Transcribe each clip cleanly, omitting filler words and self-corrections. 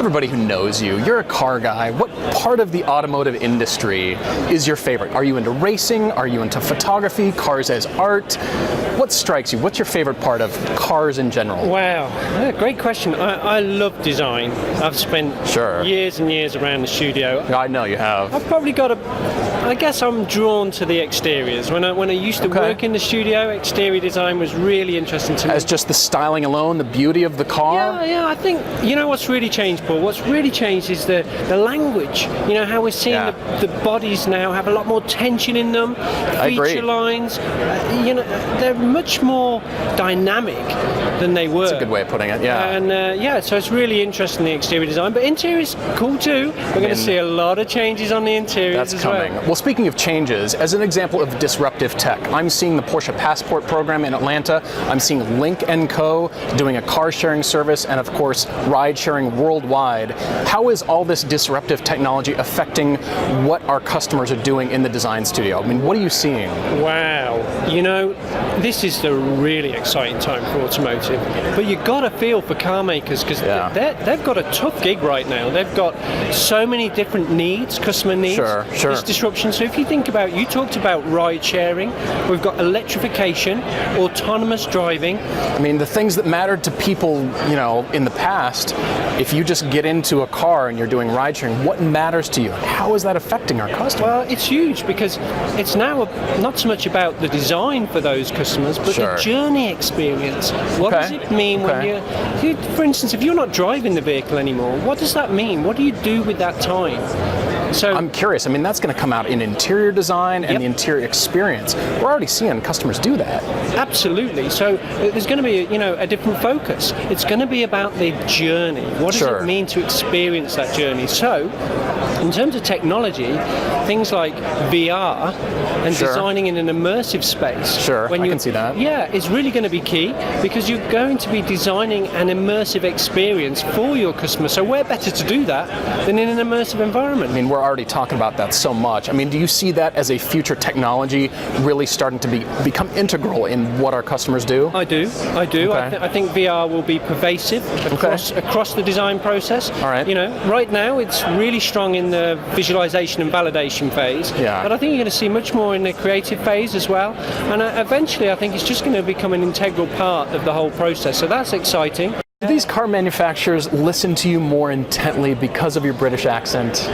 everybody who knows you, you're a car guy. What part of the automotive industry is your favorite? Are you into racing? Are you into photography, cars as art? What strikes you? What's your favorite part of cars in general? Wow, great question. I love design. I've spent years and years around the studio. I know you have. I've probably got I guess I'm drawn to the exteriors. When I used to work in the studio, exterior design was really interesting to me. As just the styling alone, the beauty of the car? Yeah, I think, you know what's really changed, Paul? What's really changed is the language. You know, how we're seeing the bodies now have a lot more tension in them, feature lines. You know, they're much more dynamic than they were. That's a good way of putting it, yeah. And so it's really interesting, the exterior design. But interior's cool too. We're going to see a lot of changes on the interiors as well. Well, speaking of changes, as an example of disruptive tech, I'm seeing the Porsche Passport program in Atlanta. I'm seeing Link & Co. doing a car sharing service, and of course, ride sharing worldwide. How is all this disruptive technology affecting what our customers are doing in the design studio? I mean, what are you seeing? Wow. You know, this is the really exciting time for automotive. But you've got to feel for car makers, because they've got a tough gig right now. They've got so many different needs, customer needs. This disruption. So if you think about, you talked about ride sharing, we've got electrification, autonomous driving. I mean, the things that mattered to people, you know, in the past, if you just get into a car and you're doing ride sharing, what matters to you? How is that affecting our customers? Well, it's huge, because it's now not so much about the design for those customers, but the journey experience. What does it mean when you, for instance, if you're not driving the vehicle anymore, what does that mean? What do you do with that time? So I'm curious. I mean, that's going to come out in interior design and the interior experience. We're already seeing customers do that. Absolutely. So there's going to be, a different focus. It's going to be about the journey. What does it mean to experience that journey? So, in terms of technology, things like VR and designing in an immersive space. I can see that. Yeah, is really going to be key, because you're going to be designing an immersive experience for your customer. So where better to do that than in an immersive environment? I mean, we're already talking about that so much. I mean, do you see that as a future technology really starting to become integral in what our customers do? I do. I think VR will be pervasive across the design process. All right. You know, right now it's really strong in the visualization and validation phase. But I think you're going to see much more in the creative phase as well. And eventually I think it's just going to become an integral part of the whole process. So that's exciting. Do these car manufacturers listen to you more intently because of your British accent?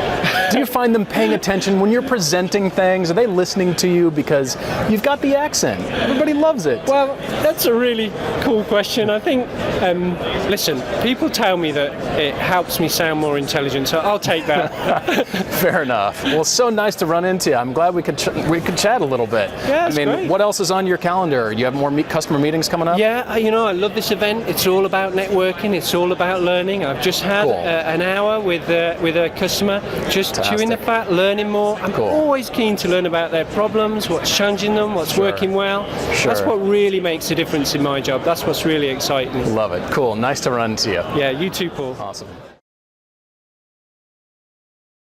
Do you find them paying attention when you're presenting things? Are they listening to you because you've got the accent? Everybody loves it. Well, that's a really cool question. I think, listen, people tell me that it helps me sound more intelligent, so I'll take that. Fair enough. Well, so nice to run into you. I'm glad we could chat a little bit. Yeah, that's great. What else is on your calendar? Do you have more customer meetings coming up? Yeah, I love this event. It's all about networking. It's all about learning. I've just had an hour with a customer, just chewing the fat, learning more. I'm always keen to learn about their problems, what's challenging them, what's working well. That's what really makes a difference in my job. That's what's really exciting. Love it. Cool. Nice to run into you. Yeah, you too, Paul. Awesome.